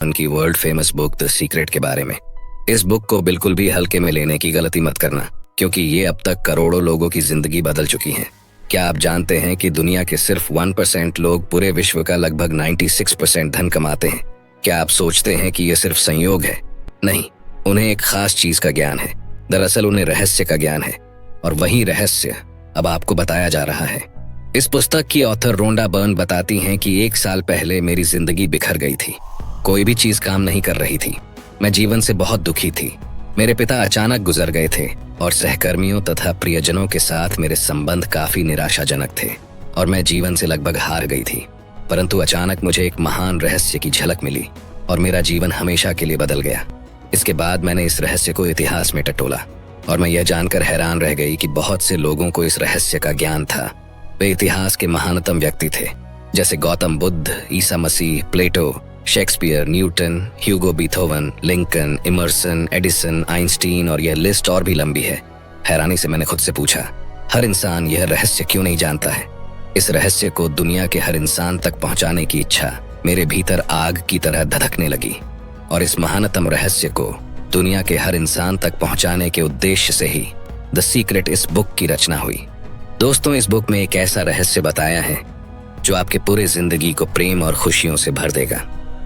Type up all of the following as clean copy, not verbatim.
उनकी world famous book the secret के बारे में। इस बुक को बिल्कुल भी हल्के में लेने की गलती मत करना, क्योंकि ये अब तक करोड़ों लोगों की जिंदगी बदल चुकी है। क्या आप जानते हैं कि दुनिया के सिर्फ 1% लोग पूरे विश्व का लगभग 96% धन कमाते हैं? क्या आप सोचते हैं कि यह सिर्फ संयोग है? नहीं, उन्हें एक खास चीज का ज्ञान है। दरअसल उन्हें रहस्य का ज्ञान है, और वही रहस्य अब आपको बताया जा रहा है। इस पुस्तक की ऑथर रोंडा बर्न बताती हैं कि 1 साल पहले मेरी जिंदगी बिखर गई थी। कोई भी चीज काम नहीं कर रही थी। मैं जीवन से बहुत दुखी थी। मेरे पिता अचानक गुजर गए थे और सहकर्मियों तथा प्रियजनों के साथ मेरे संबंध काफी निराशाजनक थे और मैं जीवन से लगभग हार गई थी। परंतु अचानक मुझे एक महान रहस्य की झलक मिली और मेरा जीवन हमेशा के लिए बदल गया। इसके बाद मैंने इस रहस्य को इतिहास में टटोला और मैं यह जानकर हैरान रह गई कि बहुत से लोगों को इस रहस्य का ज्ञान था। वे इतिहास के महानतम व्यक्ति थे, जैसे गौतम बुद्ध, ईसा मसीह, Plato, Shakespeare, Newton, Hugo Beethoven, Lincoln, Emerson, Edison, Einstein, और यह लिस्ट और भी लंबी है। हैरानी से मैंने खुद से पूछा, हर इंसान यह रहस्य क्यों नहीं जानता है? इस रहस्य को दुनिया के हर इंसान तक पहुंचाने की इच्छा मेरे भीतर आग की तरह धधकने लगी, और इस महानतम रहस्य को दुनिया के हर इंसान तक पहुंचाने के उद्देश्य से ही द सीक्रेट इस बुक की रचना हुई। दोस्तों, इस बुक में एक ऐसा रहस्य बताया है जो आपके पूरे जिंदगी को प्रेम और खुशियों से भर देगा।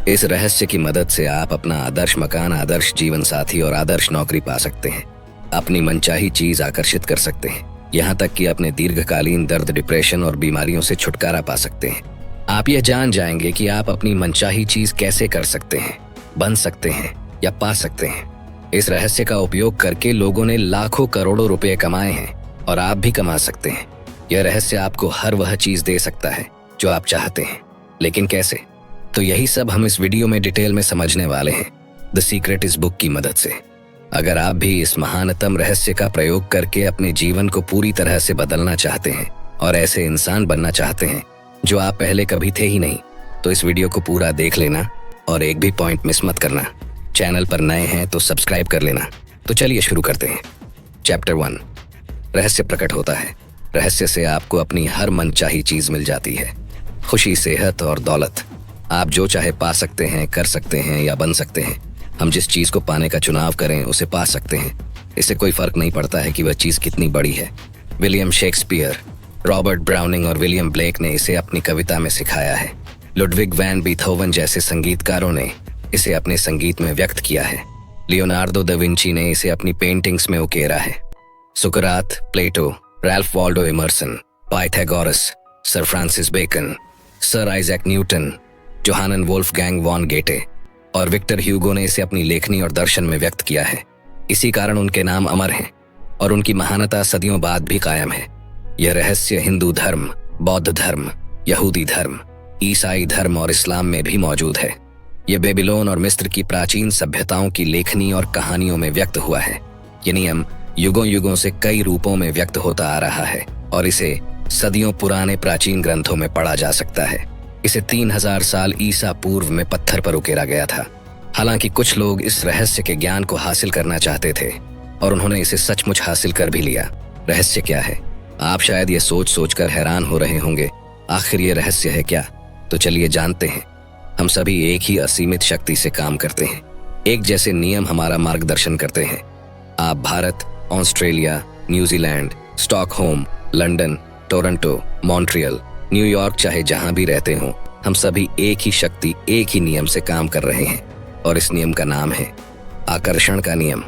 इस रहस्य की मदद से आप अपना आदर्श मकान, आदर्श जीवन साथी और आदर्श नौकरी पा सकते हैं। अपनी मनचाही चीज आकर्षित कर सकते हैं, यहाँ तक कि अपने दीर्घकालीन दर्द, डिप्रेशन और बीमारियों से छुटकारा पा सकते हैं। आप यह जान जाएंगे कि आप अपनी मनचाही चीज कैसे कर सकते हैं, बन सकते हैं या पा सकते हैं। इस रहस्य का उपयोग करके लोगों ने लाखों करोड़ों रुपए कमाए हैं और आप भी कमा सकते हैं। यह रहस्य आपको हर वह चीज दे सकता है जो आप चाहते हैं, लेकिन कैसे? तो यही सब हम इस वीडियो में डिटेल में समझने वाले हैं द सीक्रेट इस बुक की मदद से। अगर आप भी इस महानतम रहस्य का प्रयोग करके अपने जीवन को पूरी तरह से बदलना चाहते हैं और ऐसे इंसान बनना चाहते हैं जो आप पहले कभी थे ही नहीं, तो इस वीडियो को पूरा देख लेना और एक भी पॉइंट मिस मत करना। चैनल पर नए हैं तो सब्सक्राइब कर लेना। तो चलिए शुरू करते हैं। चैप्टर 1, रहस्य प्रकट होता है। रहस्य से आपको अपनी हर मनचाही चीज मिल जाती है, खुशी, सेहत और दौलत। आप जो चाहे पा सकते हैं, कर सकते हैं या बन सकते हैं। हम जिस चीज को पाने का चुनाव करें उसे पा सकते हैं। इससे कोई फर्क नहीं पड़ता है कि वह चीज कितनी बड़ी है। विलियम शेक्सपियर, रॉबर्ट ब्राउनिंग और विलियम ब्लेक ने इसे अपनी कविता में सिखाया है। लुडविग वैन बीथोवन जैसे संगीतकारों ने इसे अपने संगीत में व्यक्त किया है। लियोनार्डो दा विंची ने इसे अपनी पेंटिंग्स में उकेरा है। सुकरात, Plato, Ralph Waldo Emerson, Pythagoras, Sir Francis Bacon, Sir Isaac Newton, Johann Wolfgang von Goethe और विक्टर ह्यूगो ने इसे अपनी लेखनी और दर्शन में व्यक्त किया है। इसी कारण उनके नाम अमर हैं और उनकी महानता सदियों बाद भी कायम है। यह रहस्य हिंदू धर्म, बौद्ध धर्म, यहूदी धर्म, ईसाई धर्म और इस्लाम में भी मौजूद है। यह बेबीलोन और मिस्र की प्राचीन सभ्यताओं की लेखनी और कहानियों में व्यक्त हुआ है। ये नियम युगों युगों से कई रूपों में व्यक्त होता आ रहा है और इसे सदियों पुराने प्राचीन ग्रंथों में पढ़ा जा सकता है। इसे 3000 साल ईसा पूर्व में पत्थर पर उकेरा गया था। हालांकि कुछ लोग इस रहस्य के ज्ञान को हासिल करना चाहते थे और उन्होंने इसे सचमुच हासिल कर भी लिया। रहस्य क्या है? आप शायद ये सोच सोचकर हैरान हो रहे होंगे, आखिर ये रहस्य है क्या? तो चलिए जानते हैं। हम सभी एक ही असीमित शक्ति से काम करते हैं। एक जैसे नियम हमारा मार्गदर्शन करते हैं। आप Bharat, Australia, New Zealand, Stockholm, London, Toronto, Montreal, New York, चाहे जहां भी रहते हों, हम सभी एक ही शक्ति, एक ही नियम से काम कर रहे हैं और इस नियम का नाम है आकर्षण का नियम।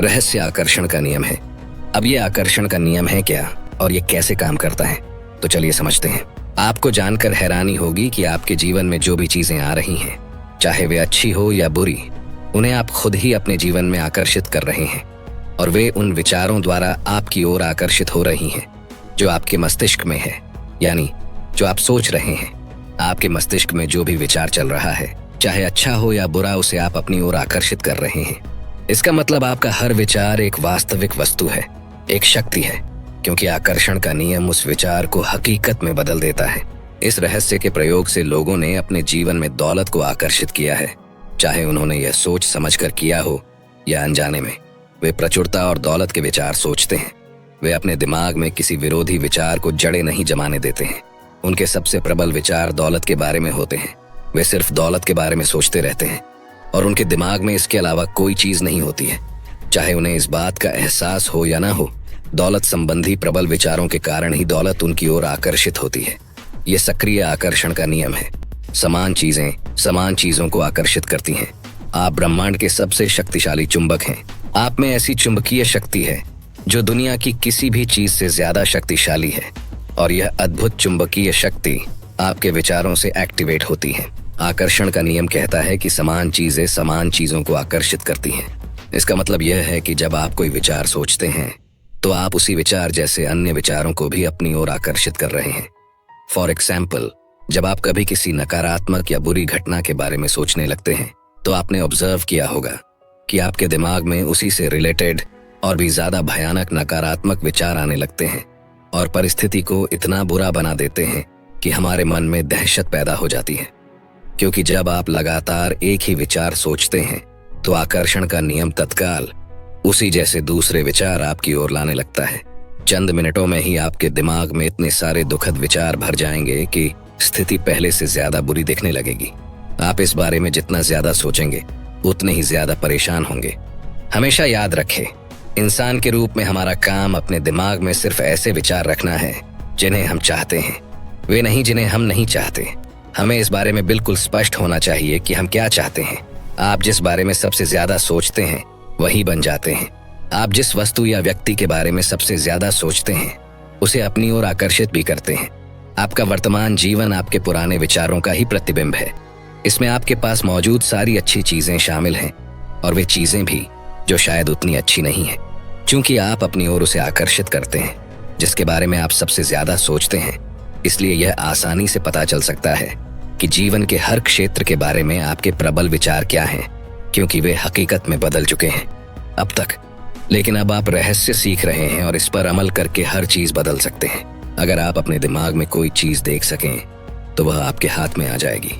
रहस्य आकर्षण का नियम है। अब ये आकर्षण का नियम है क्या और ये कैसे काम करता है? तो चलिए समझते हैं। आपको जानकर हैरानी होगी कि आपके जीवन में जो भी चीजें आ रही हैं, चाहे वे अच्छी हो या बुरी, उन्हें आप खुद ही अपने जीवन में आकर्षित कर रहे हैं और वे उन विचारों द्वारा आपकी ओर आकर्षित हो रही हैं जो आपके मस्तिष्क में है, यानी जो आप सोच रहे हैं। आपके मस्तिष्क में जो भी विचार चल रहा है, चाहे अच्छा हो या बुरा, उसे आप अपनी ओर आकर्षित कर रहे हैं। इसका मतलब आपका हर विचार एक वास्तविक वस्तु है, एक शक्ति है, क्योंकि आकर्षण का नियम उस विचार को हकीकत में बदल देता है। इस रहस्य के प्रयोग से लोगों ने अपने जीवन में दौलत को आकर्षित किया है, चाहे उन्होंने यह सोच समझकर किया हो या अनजाने में। वे प्रचुरता और दौलत के विचार सोचते हैं। वे अपने दिमाग में किसी विरोधी विचार को जड़ें नहीं जमाने देते हैं। उनके सबसे प्रबल विचार दौलत के बारे में होते हैं। वे सिर्फ दौलत के बारे में सोचते रहते हैं और उनके दिमाग में इसके अलावा कोई चीज नहीं होती है। चाहे उन्हें इस बात का एहसास हो या ना हो, दौलत संबंधी प्रबल विचारों के कारण ही दौलत उनकी ओर आकर्षित होती है। ये सक्रिय आकर्षण का नियम है। समान चीजें समान चीजों को आकर्षित करती हैं। आप ब्रह्मांड के सबसे शक्तिशाली चुंबक हैं। आप में ऐसी चुंबकीय शक्ति है जो दुनिया की किसी भी चीज से ज्यादा शक्तिशाली है, और यह अद्भुत चुंबकीय शक्ति आपके विचारों से एक्टिवेट होती है। आकर्षण का नियम कहता है कि समान चीजें समान चीजों को आकर्षित करती हैं। इसका मतलब यह है कि जब आप कोई विचार सोचते हैं तो आप उसी विचार जैसे अन्य विचारों को भी अपनी ओर आकर्षित कर रहे हैं। फॉर एग्जाम्पल, जब आप कभी किसी नकारात्मक या बुरी घटना के बारे में सोचने लगते हैं तो आपने ऑब्जर्व किया होगा कि आपके दिमाग में उसी से रिलेटेड और भी ज्यादा भयानक नकारात्मक विचार आने लगते हैं और परिस्थिति को इतना बुरा बना देते हैं कि हमारे मन में दहशत पैदा हो जाती है। क्योंकि जब आप लगातार एक ही विचार सोचते हैं तो आकर्षण का नियम तत्काल उसी जैसे दूसरे विचार आपकी ओर लाने लगता है। चंद मिनटों में ही आपके दिमाग में इतने सारे दुखद विचार भर जाएंगे कि स्थिति पहले से ज्यादा बुरी दिखने लगेगी। आप इस बारे में जितना ज्यादा सोचेंगे उतने ही ज्यादा परेशान होंगे। हमेशा याद रखें, इंसान के रूप में हमारा काम अपने दिमाग में सिर्फ ऐसे विचार रखना है जिन्हें हम चाहते हैं, वे नहीं जिन्हें हम नहीं चाहते। हमें इस बारे में बिल्कुल स्पष्ट होना चाहिए कि हम क्या चाहते हैं। आप जिस बारे में सबसे ज्यादा सोचते हैं वही बन जाते हैं। आप जिस वस्तु या व्यक्ति के बारे में सबसे ज्यादा सोचते हैं उसे अपनी ओर आकर्षित भी करते हैं। आपका वर्तमान जीवन आपके पुराने विचारों का ही प्रतिबिंब है। इसमें आपके पास मौजूद सारी अच्छी चीजें शामिल हैं और वे चीजें भी जो शायद उतनी अच्छी नहीं है। क्योंकि आप अपनी ओर उसे आकर्षित करते हैं जिसके बारे में आप सबसे ज्यादा सोचते हैं, इसलिए यह आसानी से पता चल सकता है कि जीवन के हर क्षेत्र के बारे में आपके प्रबल विचार क्या हैं, क्योंकि वे हकीकत में बदल चुके हैं अब तक। लेकिन अब आप रहस्य सीख रहे हैं और इस पर अमल करके हर चीज बदल सकते हैं। अगर आप अपने दिमाग में कोई चीज देख सकें तो वह आपके हाथ में आ जाएगी।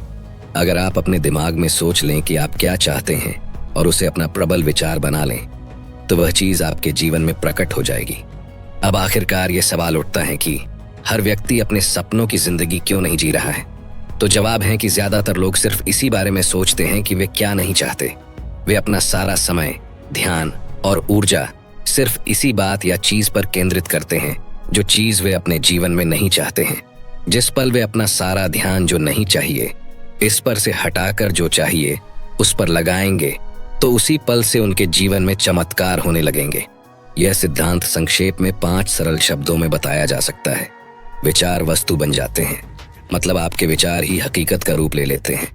अगर आप अपने दिमाग में सोच लें कि आप क्या चाहते हैं और उसे अपना प्रबल विचार बना लें तो वह चीज आपके जीवन में प्रकट हो जाएगी। अब आखिरकार ये सवाल उठता है कि हर व्यक्ति अपने सपनों की जिंदगी क्यों नहीं जी रहा है? तो जवाब है कि ज्यादातर लोग सिर्फ इसी बारे में सोचते हैं कि वे क्या नहीं चाहते। वे अपना सारा समय, ध्यान और ऊर्जा सिर्फ इसी बात या चीज पर केंद्रित करते हैं जो चीज वे अपने जीवन में नहीं चाहते हैं। जिस पल वे अपना सारा ध्यान जो नहीं चाहिए इस पर से हटाकर जो चाहिए उस पर लगाएंगे तो उसी पल से उनके जीवन में चमत्कार होने लगेंगे। यह सिद्धांत संक्षेप में 5 सरल शब्दों में बताया जा सकता है। विचार वस्तु बन जाते हैं, मतलब आपके विचार ही हकीकत का रूप ले लेते हैं।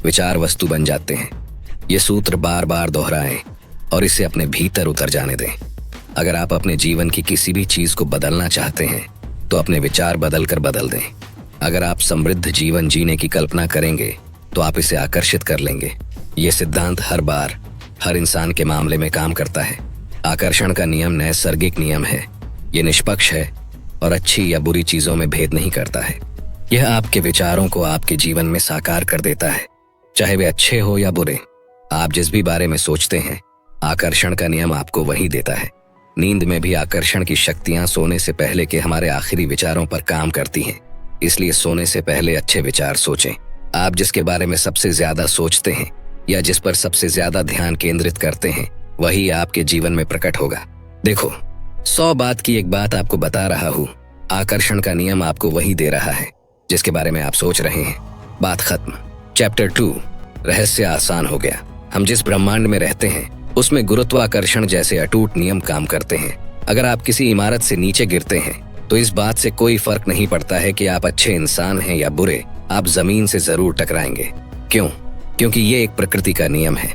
विचार वस्तु बन जाते हैं। ये सूत्र बार बार दोहराएं और इसे अपने भीतर उतर जाने दें। अगर आप अपने जीवन की किसी भी चीज को बदलना चाहते हैं तो अपने विचार बदलकर बदल दें। अगर आप समृद्ध जीवन जीने की कल्पना करेंगे तो आप इसे आकर्षित कर लेंगे। ये सिद्धांत हर बार हर इंसान के मामले में काम करता है। आकर्षण का नियम नैसर्गिक नियम है। ये निष्पक्ष है और अच्छी या बुरी चीजों में भेद नहीं करता है। यह आपके विचारों को आपके जीवन में साकार कर देता है, चाहे वे अच्छे हो या बुरे। आप जिस भी बारे में सोचते हैं आकर्षण का नियम आपको वही देता है। नींद में भी आकर्षण की शक्तियां सोने से पहले के हमारे आखिरी विचारों पर काम करती हैं। इसलिए सोने से पहले अच्छे विचार सोचें। आप जिसके बारे में सबसे ज्यादा सोचते हैं या जिस पर सबसे ज्यादा ध्यान केंद्रित करते हैं वही आपके जीवन में प्रकट होगा। देखो, 100 बात की एक बात आपको बता रहा हूँ। आकर्षण का नियम आपको वही दे रहा है जिसके बारे में आप सोच रहे हैं। बात खत्म। चैप्टर 2, रहस्य आसान हो गया। हम जिस ब्रह्मांड में रहते हैं उसमें गुरुत्वाकर्षण जैसे अटूट नियम काम करते हैं। अगर आप किसी इमारत से नीचे गिरते हैं तो इस बात से कोई फर्क नहीं पड़ता है कि आप अच्छे इंसान हैं या बुरे, आप जमीन से जरूर टकराएंगे। क्यों? क्योंकि ये एक प्रकृति का नियम है।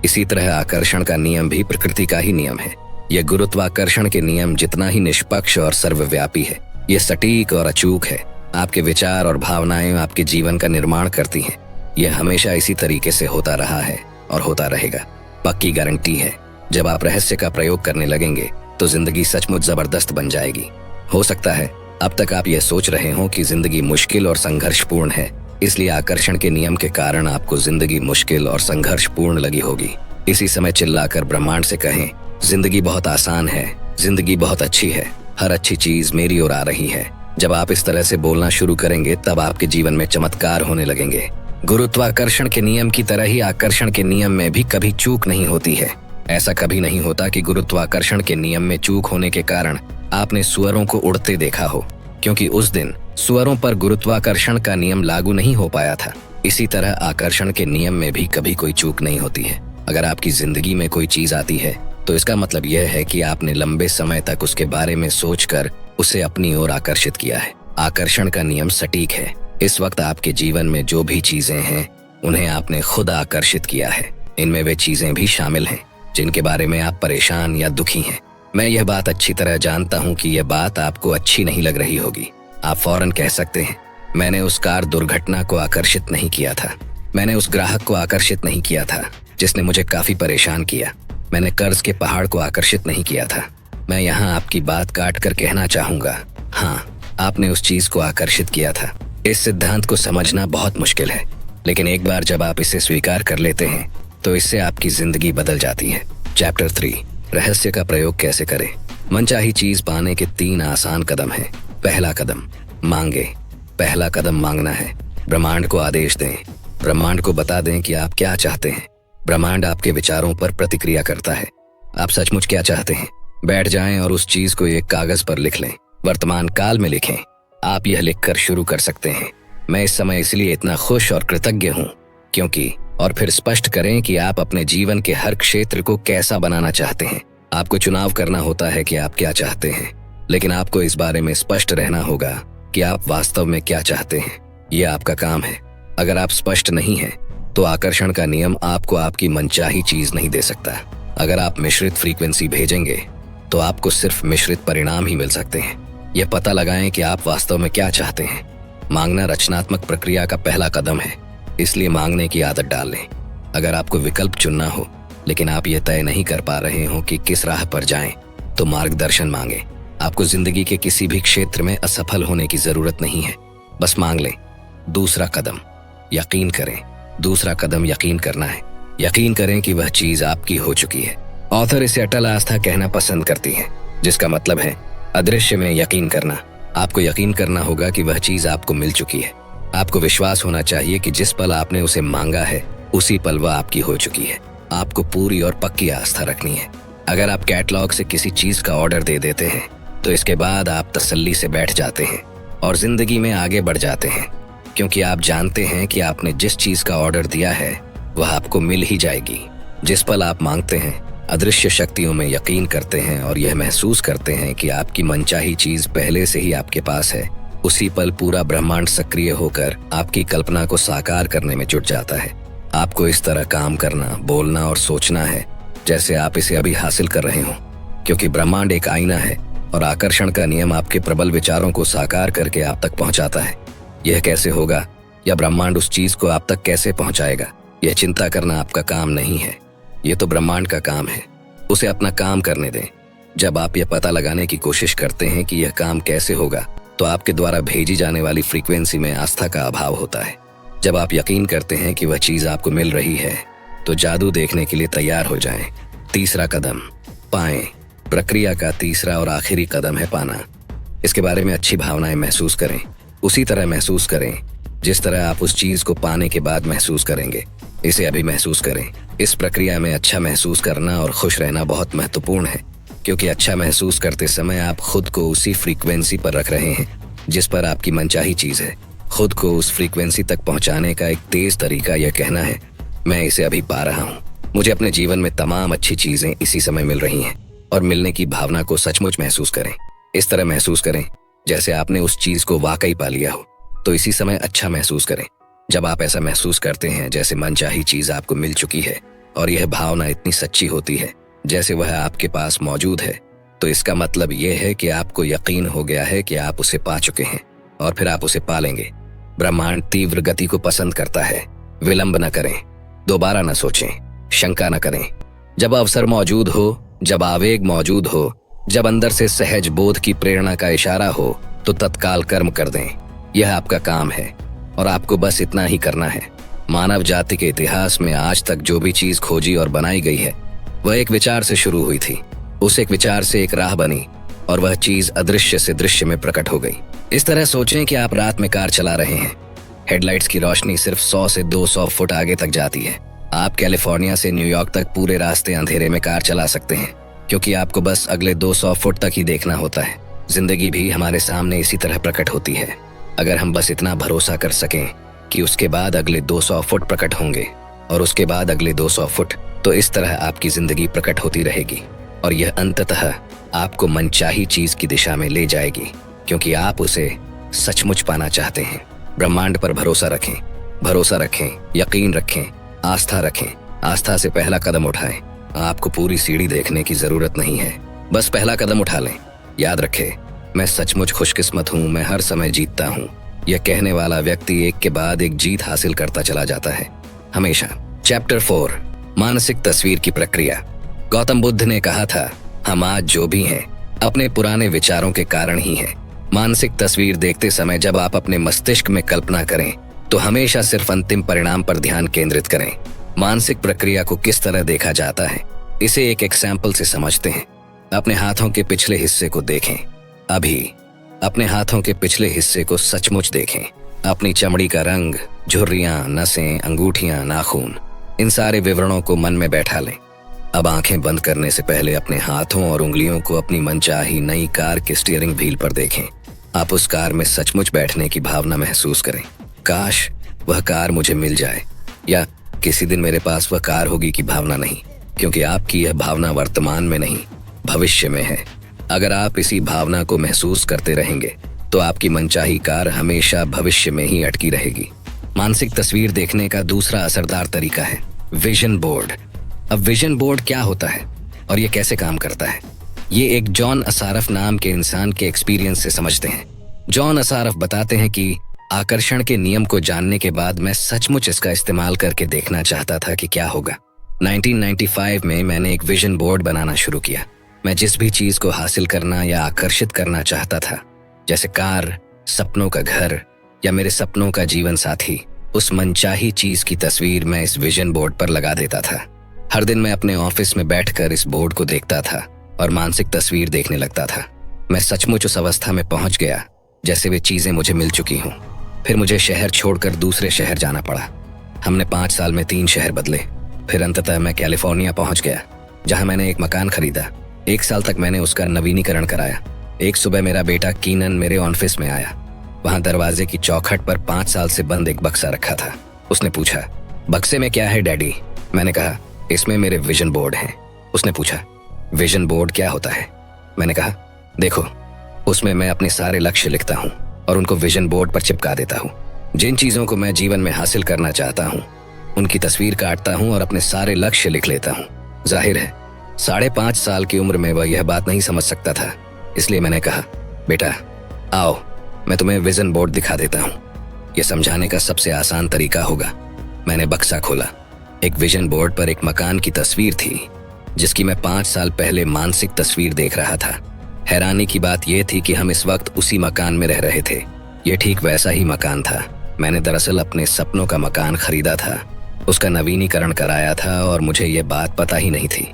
इसी तरह आकर्षण का नियम भी प्रकृति का ही नियम है। यह गुरुत्वाकर्षण के नियम जितना ही निष्पक्ष और सर्वव्यापी है, ये सटीक और अचूक है। आपके विचार और भावनाएं आपके जीवन का निर्माण करती हैं। यह हमेशा इसी तरीके से होता रहा है और होता रहेगा। पक्की गारंटी है, जब आप रहस्य का प्रयोग करने लगेंगे तो जिंदगी सचमुच जबरदस्त बन जाएगी। हो सकता है अब तक आप यह सोच रहे हो कि जिंदगी मुश्किल और संघर्षपूर्ण है, इसलिए आकर्षण के नियम के कारण आपको जिंदगी मुश्किल और संघर्षपूर्ण लगी होगी। इसी समय चिल्लाकर ब्रह्मांड से कहें, जिंदगी बहुत आसान है, जिंदगी बहुत अच्छी है, हर अच्छी चीज मेरी ओर आ रही है। जब आप इस तरह से बोलना शुरू करेंगे तब आपके जीवन में चमत्कार होने लगेंगे। गुरुत्वाकर्षण के नियम की तरह ही आकर्षण के नियम में भी कभी चूक नहीं होती है। ऐसा कभी नहीं होता कि गुरुत्वाकर्षण के नियम में चूक होने के कारण आपने सूअरों को उड़ते देखा हो, क्योंकि उस दिन सूअरों पर गुरुत्वाकर्षण का नियम लागू नहीं हो पाया था। इसी तरह आकर्षण के नियम में भी कभी कोई चूक नहीं होती है। अगर आपकी जिंदगी में कोई चीज आती है तो इसका मतलब यह है कि आपने लंबे समय तक उसके बारे में सोचकर उसे अपनी ओर आकर्षित किया है। आकर्षण का नियम सटीक है। इस वक्त आपके जीवन में जो भी चीजें हैं उन्हें आपने खुद आकर्षित किया है। इनमें वे चीजें भी शामिल हैं जिनके बारे में आप परेशान या दुखी हैं। मैं यह बात अच्छी तरह जानता हूँ कि यह बात आपको अच्छी नहीं लग रही होगी। आप फौरन कह सकते हैं, मैंने उस कार दुर्घटना को आकर्षित नहीं किया था, मैंने उस ग्राहक को आकर्षित नहीं किया था जिसने मुझे काफी परेशान किया, मैंने कर्ज के पहाड़ को आकर्षित नहीं किया था। मैं यहाँ आपकी बात काट कर कहना चाहूंगा, हाँ, आपने उस चीज को आकर्षित किया था। इस सिद्धांत को समझना बहुत मुश्किल है, लेकिन एक बार जब आप इसे स्वीकार कर लेते हैं तो इससे आपकी जिंदगी बदल जाती है। चैप्टर 3, रहस्य का प्रयोग कैसे करें। मनचाही चीज पाने के 3 आसान कदम हैं। पहला कदम, मांगे। पहला कदम मांगना है। ब्रह्मांड को आदेश दें। ब्रह्मांड को बता दें कि आप क्या चाहते हैं। ब्रह्मांड आपके विचारों पर प्रतिक्रिया करता है। आप सचमुच क्या चाहते हैं? बैठ जाएं और उस चीज को एक कागज पर लिख लें। वर्तमान काल में लिखें। आप यह लिखकर शुरू कर सकते हैं, मैं इस समय इसलिए इतना खुश और कृतज्ञ हूँ क्योंकि, और फिर स्पष्ट करें कि आप अपने जीवन के हर क्षेत्र को कैसा बनाना चाहते हैं। आपको चुनाव करना होता है कि आप क्या चाहते हैं, लेकिन आपको इस बारे में स्पष्ट रहना होगा कि आप वास्तव में क्या चाहते हैं। यह आपका काम है। अगर आप स्पष्ट नहीं हैं, तो आकर्षण का नियम आपको आपकी मनचाही चीज नहीं दे सकता। अगर आप मिश्रित फ्रीक्वेंसी भेजेंगे तो आपको सिर्फ मिश्रित परिणाम ही मिल सकते हैं। यह पता लगाएं कि आप वास्तव में क्या चाहते हैं। मांगना रचनात्मक प्रक्रिया का पहला कदम है, इसलिए मांगने की आदत डाल लें। अगर आपको विकल्प चुनना हो लेकिन आप यह तय नहीं कर पा रहे हो कि किस राह पर जाएं, तो मार्गदर्शन मांगे। आपको जिंदगी के किसी भी क्षेत्र में असफल होने की जरूरत नहीं है, बस मांग लें। दूसरा कदम, यकीन करें। दूसरा कदम यकीन करना है। यकीन करें कि वह चीज आपकी हो चुकी है। ऑथर इसे अटल आस्था कहना पसंद करती है, जिसका मतलब है अदृश्य में यकीन करना। आपको यकीन करना होगा कि वह चीज आपको मिल चुकी है। आपको विश्वास होना चाहिए कि जिस पल आपने उसे मांगा है उसी पल वह आपकी हो चुकी है। आपको पूरी और पक्की आस्था रखनी है। अगर आप कैटलॉग से किसी चीज का ऑर्डर दे देते हैं तो इसके बाद आप तसल्ली से बैठ जाते हैं और जिंदगी में आगे बढ़ जाते हैं, क्योंकि आप जानते हैं कि आपने जिस चीज का ऑर्डर दिया है वह आपको मिल ही जाएगी। जिस पल आप मांगते हैं, अदृश्य शक्तियों में यकीन करते हैं और यह महसूस करते हैं कि आपकी मनचाही चीज पहले से ही आपके पास है, उसी पल पूरा ब्रह्मांड सक्रिय होकर आपकी कल्पना को साकार करने में जुट जाता है। आपको इस तरह काम करना, बोलना और सोचना है जैसे आप इसे अभी हासिल कर रहे हो, क्योंकि ब्रह्मांड एक आईना है और आकर्षण का नियम आपके प्रबल विचारों को साकार करके आप तक पहुंचाता है। यह कैसे होगा या ब्रह्मांड उस चीज को आप तक कैसे पहुंचाएगा, यह चिंता करना आपका काम नहीं है। यह तो ब्रह्मांड का काम है। उसे अपना काम करने दें। जब आप यह पता लगाने की कोशिश करते हैं कि यह काम कैसे होगा, तो आपके द्वारा भेजी जाने वाली फ्रीक्वेंसी में आस्था का अभाव होता है। जब आप यकीन करते हैं कि वह चीज आपको मिल रही है, तो जादू देखने के लिए तैयार हो जाएं। तीसरा कदम, पाएं। प्रक्रिया का तीसरा और आखिरी कदम है पाना। इसके बारे में अच्छी भावनाएं महसूस करें। उसी तरह महसूस करें जिस तरह आप उस चीज को पाने के बाद महसूस करेंगे। इसे अभी महसूस करें। इस प्रक्रिया में अच्छा महसूस करना और खुश रहना बहुत महत्वपूर्ण है, क्योंकि अच्छा महसूस करते समय आप खुद को उसी फ्रीक्वेंसी पर रख रहे हैं जिस पर आपकी मनचाही चीज है। खुद को उस फ्रीक्वेंसी तक पहुंचाने का एक तेज तरीका यह कहना है, मैं इसे अभी पा रहा हूँ। मुझे अपने जीवन में तमाम अच्छी चीजें इसी समय मिल रही हैं। और मिलने की भावना को सचमुच महसूस करें। इस तरह महसूस करें जैसे आपने उस चीज को वाकई पा लिया हो। तो इसी समय अच्छा महसूस करें। जब आप ऐसा महसूस करते हैं जैसे मनचाही चीज आपको मिल चुकी है और यह भावना इतनी सच्ची होती है जैसे वह आपके पास मौजूद है, तो इसका मतलब यह है कि आपको यकीन हो गया है कि आप उसे पा चुके हैं और फिर आप उसे पालेंगे। ब्रह्मांड तीव्र गति को पसंद करता है। विलंब न करें, दोबारा न सोचें, शंका न करें। जब अवसर मौजूद हो, जब आवेग मौजूद हो, जब अंदर से सहज बोध की प्रेरणा का इशारा हो, तो तत्काल कर्म कर दें। यह आपका काम है और आपको बस इतना ही करना है। मानव जाति के इतिहास में आज तक जो भी चीज खोजी और बनाई गई है वह एक विचार से शुरू हुई थी। उस एक विचार से एक राह बनी और वह चीज अदृश्य से दृश्य में प्रकट हो गई। इस तरह सोचें कि आप रात में कार चला रहे हैं। हेडलाइट्स की रोशनी सिर्फ 100 से 200 फुट आगे तक जाती है। आप कैलिफोर्निया से न्यूयॉर्क तक पूरे रास्ते अंधेरे में कार चला सकते हैं, क्योंकि आपको बस अगले 200 फुट तक ही देखना होता है। जिंदगी भी हमारे सामने इसी तरह प्रकट होती है। अगर हम बस इतना भरोसा कर सकें कि उसके बाद अगले 200 फुट प्रकट होंगे और उसके बाद अगले 200 फुट, तो इस तरह आपकी जिंदगी प्रकट होती रहेगी और यह अंततः आपको मनचाही चीज की दिशा में ले जाएगी, क्योंकि आप उसे सचमुच पाना चाहते हैं। ब्रह्मांड पर भरोसा रखें, यकीन रखें, आस्था रखें। आस्था से पहला कदम उठाएं। आपको पूरी सीढ़ी देखने की जरूरत नहीं है, बस पहला कदम उठा लें। याद रखें, मैं सचमुच खुशकिस्मत हूँ, मैं हर समय जीतता हूँ। यह कहने वाला व्यक्ति एक के बाद एक जीत हासिल करता चला जाता है, हमेशा। चैप्टर 4, मानसिक तस्वीर की प्रक्रिया। गौतम बुद्ध ने कहा था, हम आज जो भी हैं अपने पुराने विचारों के कारण ही हैं। मानसिक तस्वीर देखते समय जब आप अपने मस्तिष्क में कल्पना करें तो हमेशा सिर्फ अंतिम परिणाम पर ध्यान केंद्रित करें। मानसिक प्रक्रिया को किस तरह देखा जाता है, इसे एक एग्जाम्पल से समझते हैं। अपने हाथों के पिछले हिस्से को देखें। अभी अपने हाथों के पिछले हिस्से को सचमुच देखें। अपनी चमड़ी का रंग, झुर्रियां, नसें, अंगूठियां, नाखून, इन सारे विवरणों को मन में बैठा लें। अब आंखें बंद करने से पहले अपने हाथों और उंगलियों को अपनी मनचाही नई कार के स्टीयरिंग व्हील पर देखें। आप उस कार में सचमुच बैठने की भावना महसूस करें। काश वह कार मुझे मिल जाए, या किसी दिन मेरे पास वह कार होगी की भावना नहीं, क्योंकि आपकी यह भावना वर्तमान में नहीं, भविष्य में है। अगर आप इसी भावना को महसूस करते रहेंगे तो आपकी मनचाही कार हमेशा भविष्य में ही अटकी रहेगी। मानसिक तस्वीर देखने का दूसरा असरदार तरीका है विजन बोर्ड। अब विजन बोर्ड क्या होता है और ये कैसे काम करता है, ये एक जॉन असारफ नाम के इंसान के एक्सपीरियंस से समझते हैं। जॉन असारफ बताते हैं कि आकर्षण के नियम को जानने के बाद मैं सचमुच इसका इस्तेमाल करके देखना चाहता था कि क्या होगा। 1995 में मैंने एक विजन बोर्ड बनाना शुरू किया। मैं जिस भी चीज को हासिल करना या आकर्षित करना चाहता था, जैसे कार, सपनों का घर या मेरे सपनों का जीवन साथी, उस मनचाही चीज की तस्वीर मैं इस विजन बोर्ड पर लगा देता था। हर दिन मैं अपने ऑफिस में बैठकर इस बोर्ड को देखता था और मानसिक तस्वीर देखने लगता था। मैं सचमुच उस अवस्था में पहुंच गया जैसे वे चीजें मुझे मिल चुकी हों। फिर मुझे शहर छोड़कर दूसरे शहर जाना पड़ा। हमने 5 साल में 3 शहर बदले। फिर अंततः मैं कैलिफोर्निया पहुंच गया, जहां मैंने एक मकान खरीदा। 1 साल तक मैंने उसका नवीनीकरण कराया। एक सुबह मेरा बेटा कीनन मेरे ऑफिस में आया। वहां दरवाजे की चौखट पर 5 साल से बंद एक बक्सा रखा था। उसने पूछा, बक्से में क्या है डैडी? मैंने कहा, इसमें मेरे विजन बोर्ड हैं। उसने पूछा, विजन बोर्ड क्या होता है? मैंने कहा, देखो, उसमें मैं अपने सारे लक्ष्य लिखता हूँ और उनको विजन बोर्ड पर चिपका देता हूँ। जिन चीजों को मैं जीवन में हासिल करना चाहता हूँ उनकी तस्वीर काटता हूँ और अपने सारे लक्ष्य लिख लेता हूँ। जाहिर है 5.5 साल की उम्र में वह यह बात नहीं समझ सकता था, इसलिए मैंने कहा, बेटा आओ, मैं तुम्हें विजन बोर्ड दिखा देता हूँ। यह समझाने का सबसे आसान तरीका होगा। मैंने बक्सा खोला। एक विजन बोर्ड पर एक मकान की तस्वीर थी जिसकी मैं 5 साल पहले मानसिक तस्वीर देख रहा था। हैरानी की बात यह थी कि हम इस वक्त उसी मकान में रह रहे थे। यह ठीक वैसा ही मकान था। मैंने दरअसल अपने सपनों का मकान खरीदा था, उसका नवीनीकरण कराया था और मुझे ये बात पता ही नहीं थी।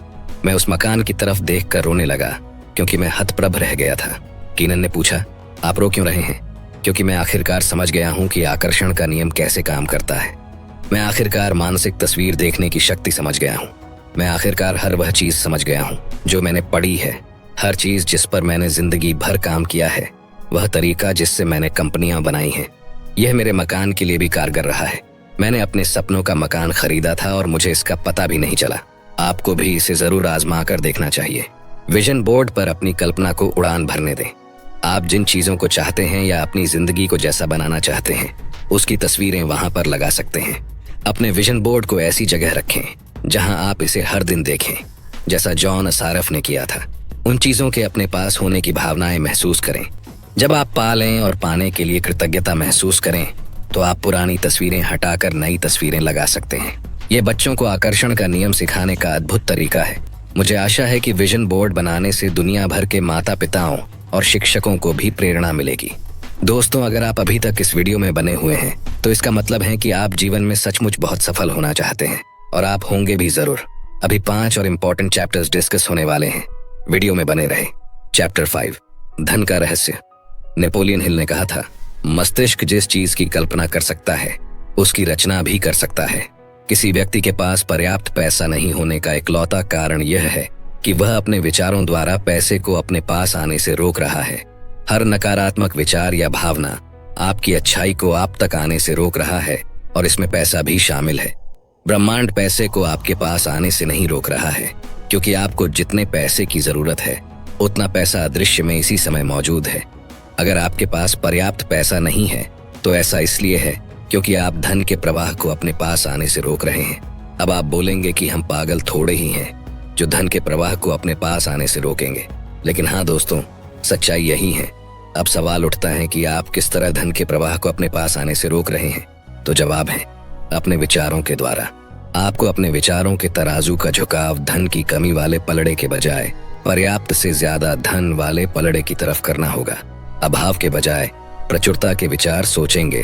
मैं उस मकान की तरफ देखकर रोने लगा क्योंकि मैं हतप्रभ रह गया था। कीनन ने पूछा, आप रो क्यों रहे हैं? क्योंकि मैं आखिरकार समझ गया हूँ कि आकर्षण का नियम कैसे काम करता है। मैं आखिरकार मानसिक तस्वीर देखने की शक्ति समझ गया हूँ। मैं आखिरकार हर वह चीज समझ गया हूँ जो मैंने पढ़ी है, हर चीज जिस पर मैंने जिंदगी भर काम किया है, वह तरीका जिससे मैंने कंपनियां बनाई हैं। यह मेरे मकान के लिए भी कारगर रहा है। मैंने अपने सपनों का मकान खरीदा था और मुझे इसका पता भी नहीं चला। आपको भी इसे जरूर आजमा कर देखना चाहिए। विजन बोर्ड पर अपनी कल्पना को उड़ान भरने दें। आप जिन चीजों को चाहते हैं या अपनी जिंदगी को जैसा बनाना चाहते हैं, उसकी तस्वीरें वहां पर लगा सकते हैं। अपने विजन बोर्ड को ऐसी जगह रखें जहां आप इसे हर दिन देखें, जैसा जॉन असारफ ने किया था। उन चीजों के अपने पास होने की भावनाएं महसूस करें। जब आप पा लें और पाने के लिए कृतज्ञता महसूस करें तो आप पुरानी तस्वीरें हटाकर नई तस्वीरें लगा सकते हैं। ये बच्चों को आकर्षण का नियम सिखाने का अद्भुत तरीका है। मुझे आशा है कि विजन बोर्ड बनाने से दुनिया भर के माता पिताओं और शिक्षकों को भी प्रेरणा मिलेगी। दोस्तों, अगर आप अभी तक इस वीडियो में बने हुए हैं तो इसका मतलब है कि आप जीवन में सचमुच बहुत सफल होना चाहते हैं, और आप होंगे भी जरूर। अभी 5 और इम्पोर्टेंट चैप्टर्स डिस्कस होने वाले हैं। वीडियो में बने रहे। चैप्टर 5, धन का रहस्य। नेपोलियन हिल ने कहा था, मस्तिष्क जिस चीज की कल्पना कर सकता है उसकी रचना भी कर सकता है। किसी व्यक्ति के पास पर्याप्त पैसा नहीं होने का इकलौता कारण यह है कि वह अपने विचारों द्वारा पैसे को अपने पास आने से रोक रहा है। हर नकारात्मक विचार या भावना आपकी अच्छाई को आप तक आने से रोक रहा है और इसमें पैसा भी शामिल है। ब्रह्मांड पैसे को आपके पास आने से नहीं रोक रहा है, क्योंकि आपको जितने पैसे की जरूरत है उतना पैसा अदृश्य में इसी समय मौजूद है। अगर आपके पास पर्याप्त पैसा नहीं है तो ऐसा इसलिए है क्योंकि आप धन के प्रवाह को अपने पास आने से रोक रहे हैं। अब आप बोलेंगे कि हम पागल थोड़े ही हैं जो धन के प्रवाह को अपने पास आने से रोकेंगे, लेकिन हाँ दोस्तों, सच्चाई यही है। अब सवाल उठता है कि आप किस तरह धन के प्रवाह को अपने पास आने से रोक रहे हैं। तो जवाब है अपने विचारों के द्वारा। आपको अपने विचारों के तराजू का झुकाव धन की कमी वाले पलड़े के बजाय पर्याप्त से ज्यादा धन वाले पलड़े की तरफ करना होगा। अभाव के बजाय प्रचुरता के विचार सोचेंगे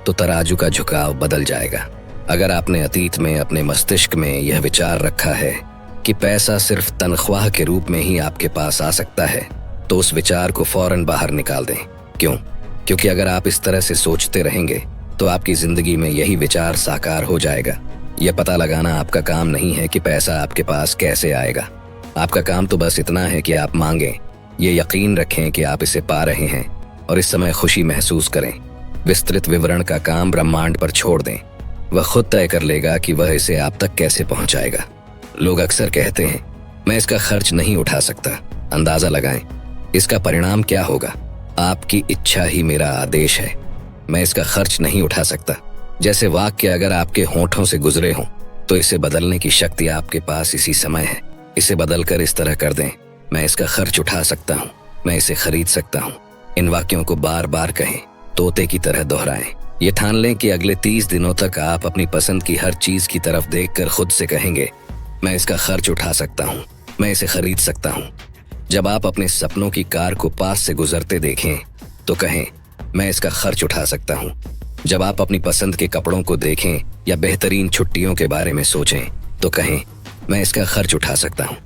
तो तराजू का झुकाव बदल जाएगा। अगर आपने अतीत में अपने मस्तिष्क में यह विचार रखा है कि पैसा सिर्फ तनख्वाह के रूप में ही आपके पास आ सकता है, तो उस विचार को फौरन बाहर निकाल दें। क्यों? क्योंकि अगर आप इस तरह से सोचते रहेंगे तो आपकी जिंदगी में यही विचार साकार हो जाएगा। यह पता लगाना आपका काम नहीं है कि पैसा आपके पास कैसे आएगा। आपका काम तो बस इतना है कि आप मांगें, ये यकीन रखें कि आप इसे पा रहे हैं और इस समय खुशी महसूस करें। विस्तृत विवरण का काम ब्रह्मांड पर छोड़ दें, वह खुद तय कर लेगा कि वह इसे आप तक कैसे पहुंचाएगा। लोग अक्सर कहते हैं, मैं इसका खर्च नहीं उठा सकता। अंदाजा लगाएं, इसका परिणाम क्या होगा? आपकी इच्छा ही मेरा आदेश है। मैं इसका खर्च नहीं उठा सकता जैसे वाक्य अगर आपके होठों से गुजरे हों तो इसे बदलने की शक्ति आपके पास इसी समय है। इसे बदलकर इस तरह कर दें, मैं इसका खर्च उठा सकता हूँ, मैं इसे खरीद सकता हूँ। इन वाक्यों को बार बार कहें, तोते की तरह दोहराएं। ये ठान लें कि अगले 30 दिनों तक आप अपनी पसंद की हर चीज की तरफ देखकर खुद से कहेंगे, मैं इसका खर्च उठा सकता हूँ, मैं इसे खरीद सकता हूँ। जब आप अपने सपनों की कार को पास से गुजरते देखें तो कहें, मैं इसका खर्च उठा सकता हूँ। जब आप अपनी पसंद के कपड़ों को देखें या बेहतरीन छुट्टियों के बारे में सोचें तो कहें, मैं इसका खर्च उठा सकता हूँ।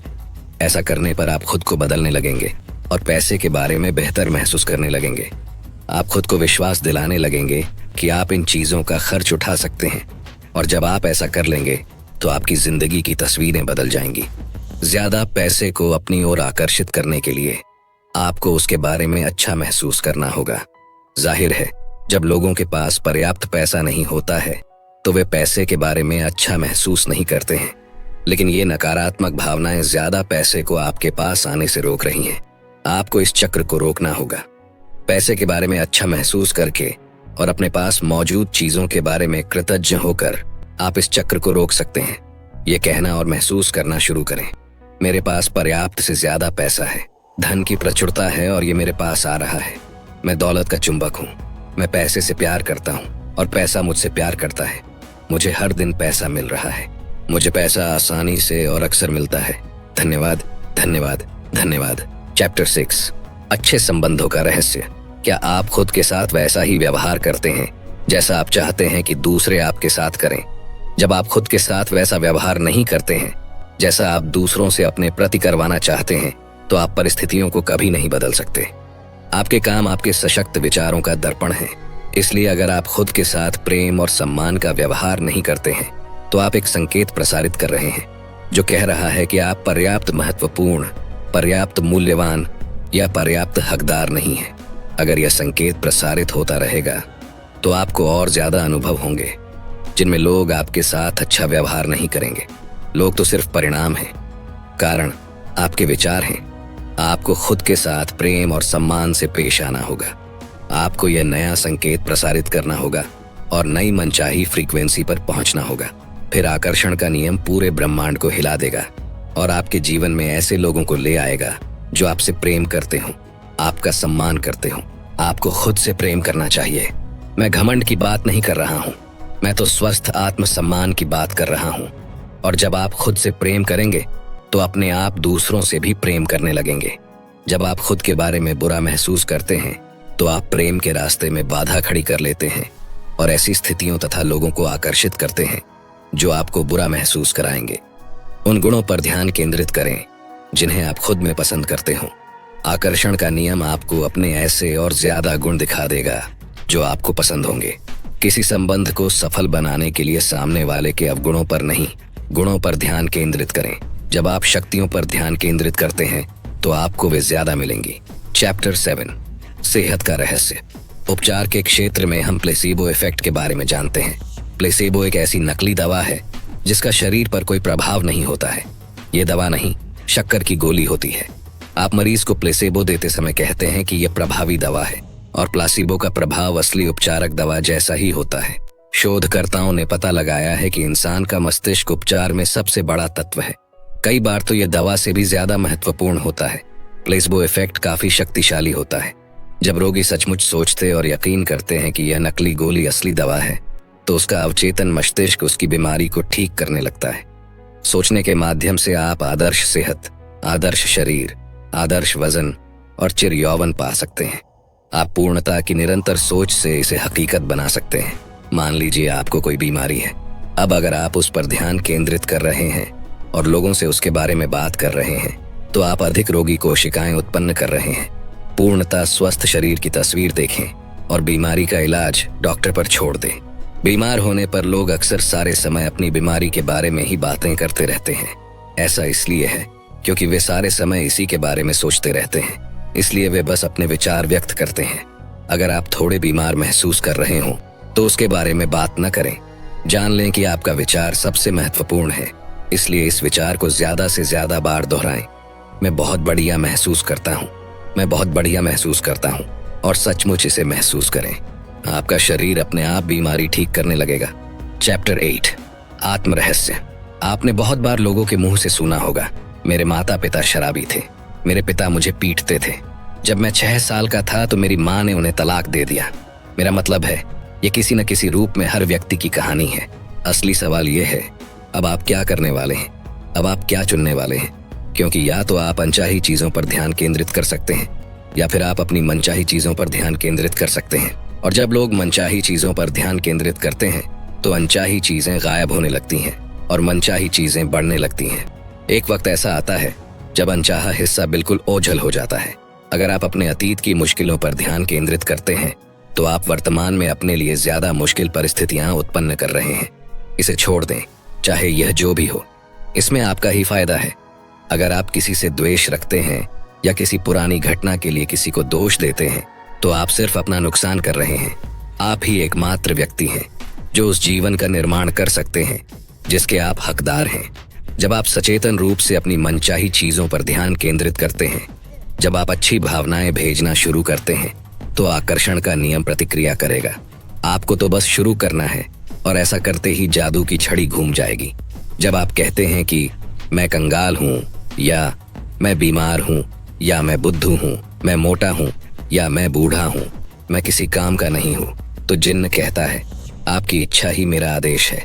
ऐसा करने पर आप खुद को बदलने लगेंगे और पैसे के बारे में बेहतर महसूस करने लगेंगे। आप खुद को विश्वास दिलाने लगेंगे कि आप इन चीजों का खर्च उठा सकते हैं, और जब आप ऐसा कर लेंगे तो आपकी जिंदगी की तस्वीरें बदल जाएंगी। ज्यादा पैसे को अपनी ओर आकर्षित करने के लिए आपको उसके बारे में अच्छा महसूस करना होगा। जाहिर है, जब लोगों के पास पर्याप्त पैसा नहीं होता है तो वे पैसे के बारे में अच्छा महसूस नहीं करते हैं, लेकिन ये नकारात्मक भावनाएं ज्यादा पैसे को आपके पास आने से रोक रही हैं। आपको इस चक्र को रोकना होगा। पैसे के बारे में अच्छा महसूस करके और अपने पास मौजूद चीजों के बारे में कृतज्ञ होकर आप इस चक्र को रोक सकते हैं। ये कहना और महसूस करना शुरू करें, मेरे पास पर्याप्त से ज्यादा पैसा है, धन की प्रचुरता है और ये मेरे पास आ रहा है। मैं दौलत का चुंबक हूँ, मैं पैसे से प्यार करता हूँ और पैसा मुझसे प्यार करता है। मुझे हर दिन पैसा मिल रहा है, मुझे पैसा आसानी से और अक्सर मिलता है। धन्यवाद, धन्यवाद, धन्यवाद। चैप्टर 6, अच्छे संबंधों का रहस्य। क्या आप खुद के साथ वैसा ही व्यवहार करते हैं जैसा आप चाहते हैं कि दूसरे आपके साथ करें? जब आप खुद के साथ वैसा व्यवहार नहीं करते हैं जैसा आप दूसरों से अपने प्रति करवाना चाहते हैं, तो आप परिस्थितियों को कभी नहीं बदल सकते। आपके काम आपके सशक्त विचारों का दर्पण है। इसलिए अगर आप खुद के साथ प्रेम और सम्मान का व्यवहार नहीं करते हैं तो आप एक संकेत प्रसारित कर रहे हैं जो कह रहा है कि आप पर्याप्त महत्वपूर्ण, पर्याप्त मूल्यवान या पर्याप्त हकदार नहीं हैं। अगर यह संकेत प्रसारित होता रहेगा तो आपको और ज्यादा अनुभव होंगे जिनमें लोग आपके साथ अच्छा व्यवहार नहीं करेंगे। लोग तो सिर्फ परिणाम हैं, कारण आपके विचार हैं। आपको खुद के साथ प्रेम और सम्मान से पेश आना होगा। आपको यह नया संकेत प्रसारित करना होगा और नई मनचाही फ्रीक्वेंसी पर पहुंचना होगा। फिर आकर्षण का नियम पूरे ब्रह्मांड को हिला देगा और आपके जीवन में ऐसे लोगों को ले आएगा जो आपसे प्रेम करते हो, आपका सम्मान करते हो। आपको खुद से प्रेम करना चाहिए। मैं घमंड की बात नहीं कर रहा हूँ, मैं तो स्वस्थ आत्मसम्मान की बात कर रहा हूँ। और जब आप खुद से प्रेम करेंगे तो अपने आप दूसरों से भी प्रेम करने लगेंगे। जब आप खुद के बारे में बुरा महसूस करते हैं तो आप प्रेम के रास्ते में बाधा खड़ी कर लेते हैं और ऐसी स्थितियों तथा लोगों को आकर्षित करते हैं जो आपको बुरा महसूस कराएंगे। उन गुणों पर ध्यान केंद्रित करें जिन्हें आप खुद में पसंद करते हो। आकर्षण का नियम आपको अपने ऐसे और ज्यादा गुण दिखा देगा जो आपको पसंद होंगे। किसी संबंध को सफल बनाने के लिए सामने वाले के अवगुणों पर नहीं, गुणों पर ध्यान केंद्रित करें। जब आप शक्तियों पर ध्यान केंद्रित करते हैं तो आपको वे ज्यादा मिलेंगी। चैप्टर 7, सेहत का रहस्य। उपचार के क्षेत्र में हम प्लेसीबो इफेक्ट के बारे में जानते हैं। प्लेसीबो एक ऐसी नकली दवा है जिसका शरीर पर कोई प्रभाव नहीं होता है। ये दवा नहीं, शक्कर की गोली होती है। आप मरीज को प्लेसीबो देते समय कहते हैं कि यह प्रभावी दवा है, और प्लासीबो का प्रभाव असली उपचारक दवा जैसा ही होता है। शोधकर्ताओं ने पता लगाया है कि इंसान का मस्तिष्क उपचार में सबसे बड़ा तत्व है। कई बार तो यह दवा से भी ज्यादा महत्वपूर्ण होता है। प्लेसीबो इफेक्ट काफी शक्तिशाली होता है। जब रोगी सचमुच सोचते और यकीन करते हैं कि यह नकली गोली असली दवा है, तो उसका अवचेतन मस्तिष्क उसकी बीमारी को ठीक करने लगता है। सोचने के माध्यम से आप आदर्श सेहत, आदर्श शरीर, आदर्श वजन और चिर यौवन पा सकते हैं। आप पूर्णता की निरंतर सोच से इसे हकीकत बना सकते हैं। मान लीजिए आपको कोई बीमारी है। अब अगर आप उस पर ध्यान केंद्रित कर रहे हैं और लोगों से उसके बारे में बात कर रहे हैं, तो आप अधिक रोगी कोशिकाएं उत्पन्न कर रहे हैं। पूर्णता स्वस्थ शरीर की तस्वीर देखें और बीमारी का इलाज डॉक्टर पर छोड़ दें। बीमार होने पर लोग अक्सर सारे समय अपनी बीमारी के बारे में ही बातें करते रहते हैं। ऐसा इसलिए है क्योंकि वे सारे समय इसी के बारे में सोचते रहते हैं, इसलिए वे बस अपने विचार व्यक्त करते हैं। अगर आप थोड़े बीमार महसूस कर रहे हो तो उसके बारे में बात न करें। जान लें कि आपका विचार सबसे महत्वपूर्ण है, इसलिए इस विचार को ज्यादा से ज्यादा बार दोहराएं। मैं बहुत बढ़िया महसूस करता हूँ, मैं बहुत बढ़िया महसूस करता हूँ, और सचमुच इसे महसूस करें। आपका शरीर अपने आप बीमारी ठीक करने लगेगा। चैप्टर 8, आत्म रहस्य। आपने बहुत बार लोगों के मुंह से सुना होगा, मेरे माता पिता शराबी थे, मेरे पिता मुझे पीटते थे, जब मैं 6 साल का था तो मेरी माँ ने उन्हें तलाक दे दिया। मेरा मतलब है, ये किसी न किसी रूप में हर व्यक्ति की कहानी है। असली सवाल ये है, अब आप क्या करने वाले हैं? अब आप क्या चुनने वाले हैं? क्योंकि या तो आप अनचाही चीजों पर ध्यान केंद्रित कर सकते हैं, या फिर आप अपनी मनचाही चीजों पर ध्यान केंद्रित कर सकते हैं। और जब लोग मनचाही चीजों पर ध्यान केंद्रित करते हैं तो अनचाही चीजें गायब होने लगती हैं और मनचाही चीजें बढ़ने लगती हैं। एक वक्त ऐसा आता है जब अनचाहा हिस्सा बिल्कुल ओझल हो जाता है। अगर आप अपने अतीत की मुश्किलों पर ध्यान केंद्रित करते हैं तो आप वर्तमान में अपने लिए ज्यादा मुश्किल परिस्थितियां उत्पन्न कर रहे हैं। इसे छोड़ दें, चाहे यह जो भी हो, इसमें आपका ही फायदा है। अगर आप किसी से द्वेष रखते हैं या किसी पुरानी घटना के लिए किसी को दोष देते हैं तो आप सिर्फ अपना नुकसान कर रहे हैं। आप ही एकमात्र व्यक्ति हैं जो उस जीवन का निर्माण कर सकते हैं जिसके आप हकदार हैं। जब आप सचेतन रूप से अपनी मनचाही चीजों पर ध्यान केंद्रित करते हैं, जब आप अच्छी भावनाएं भेजना शुरू करते हैं, तो आकर्षण का नियम प्रतिक्रिया करेगा। आपको तो बस शुरू करना है और ऐसा करते ही जादू की छड़ी घूम जाएगी। जब आप कहते हैं कि मैं कंगाल हूँ, या मैं बीमार हूँ, या मैं बुद्धू हूँ, मैं मोटा हूँ, या मैं बूढ़ा हूँ, मैं किसी काम का नहीं हूँ, तो जिन्न कहता है आपकी इच्छा ही मेरा आदेश है।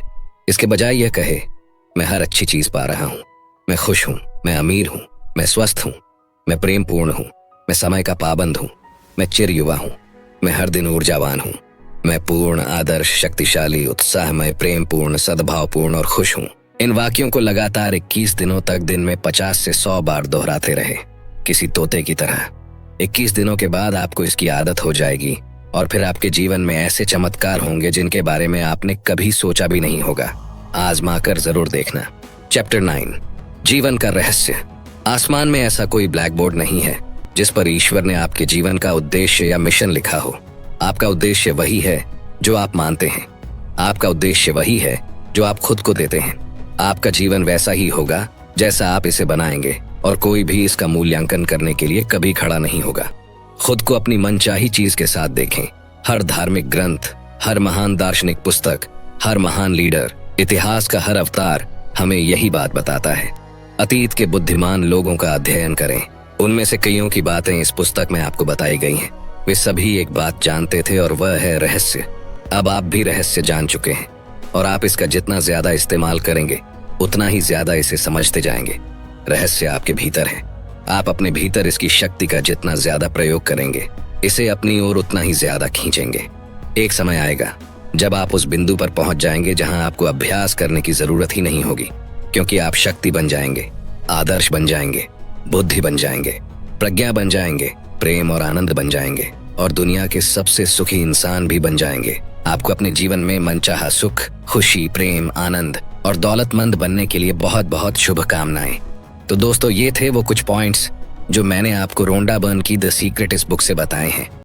इसके बजाय यह कहे मैं हर अच्छी चीज पा रहा हूँ, मैं खुश हूँ, मैं अमीर हूँ, मैं स्वस्थ हूँ, मैं प्रेम पूर्ण हूँ, मैं समय का पाबंद हूँ, मैं चिर युवा हूँ, मैं हर दिन ऊर्जावान हूँ, मैं पूर्ण, आदर्श, शक्तिशाली, उत्साहमय, प्रेम पूर्ण, सद्भावपूर्ण और खुश हूँ। इन वाक्यों को लगातार 21 दिनों तक दिन में 50 से 100 बार दोहराते रहे, किसी तोते की तरह। 21 दिनों के बाद आपको इसकी आदत हो जाएगी और फिर आपके जीवन में ऐसे चमत्कार होंगे जिनके बारे में आपने कभी सोचा भी नहीं होगा। आजमा कर जरूर देखना। चैप्टर 9, जीवन का रहस्य। आसमान में ऐसा कोई ब्लैक बोर्ड नहीं है जिस पर ईश्वर ने आपके जीवन का उद्देश्य या मिशन लिखा हो। आपका उद्देश्य वही है जो आप मानते हैं। आपका उद्देश्य वही है जो आप खुद को देते हैं। आपका जीवन वैसा ही होगा जैसा आप इसे बनाएंगे, और कोई भी इसका मूल्यांकन करने के लिए कभी खड़ा नहीं होगा। खुद को अपनी मनचाही चीज के साथ देखें। हर धार्मिक ग्रंथ, हर महान दार्शनिक पुस्तक, हर महान लीडर, इतिहास का हर अवतार हमें यही बात बताता है। अतीत के बुद्धिमान लोगों का अध्ययन करें। उनमें से कईयों की बातें इस पुस्तक में आपको बताई गई हैं। वे सभी एक बात जानते थे और वह है रहस्य। अब आप भी रहस्य जान चुके हैं और आप इसका जितना ज्यादा इस्तेमाल करेंगे उतना ही ज्यादा इसे समझते जाएंगे। रहस्य आपके भीतर है। आप अपने भीतर इसकी शक्ति का जितना ज्यादा प्रयोग करेंगे, इसे अपनी ओर उतना ही ज्यादा खींचेंगे। एक समय आएगा जब आप उस बिंदु पर पहुंच जाएंगे जहां आपको अभ्यास करने की जरूरत ही नहीं होगी, क्योंकि आप शक्ति बन जाएंगे, आदर्श बन जाएंगे, बुद्धि बन जाएंगे, प्रज्ञा बन जाएंगे, प्रेम और आनंद बन जाएंगे, और दुनिया के सबसे सुखी इंसान भी बन जाएंगे। आपको अपने जीवन में मनचाहा सुख, खुशी, प्रेम, आनंद और दौलतमंद बनने के लिए बहुत बहुत शुभकामनाएं। तो दोस्तों, ये थे वो कुछ पॉइंट्स जो मैंने आपको रोंडा बर्न की द सीक्रेट इस बुक से बताए हैं।